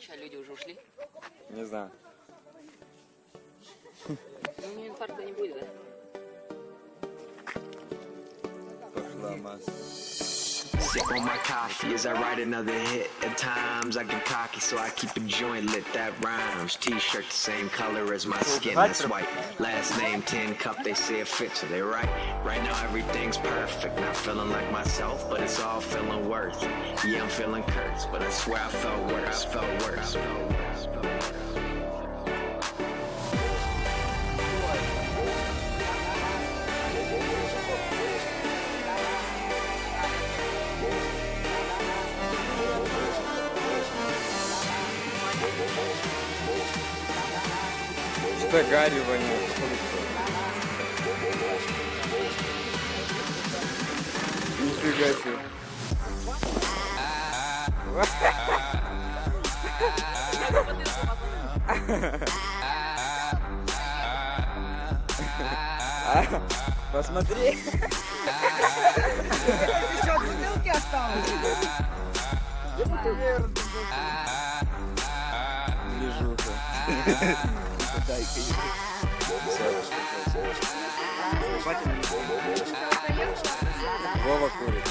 Сейчас люди уже ушли. Не знаю. Ну, у меня инфаркта не будет, да? Пошла масса. Sip on my coffee as I write another hit. At times I get cocky, so I keep a joint lit that rhymes. T-shirt the same color as my skin, that's white. Last name 10 cup, they say it fits, so they right. Right now everything's perfect, not feeling like myself, but it's all feeling worth it. Yeah, I'm feeling cursed, but I swear I felt worse. Что гарью воняет? Нифига себе. Посмотри. Еще от бутылки осталось. Движуха. Дай-ка Вова курит.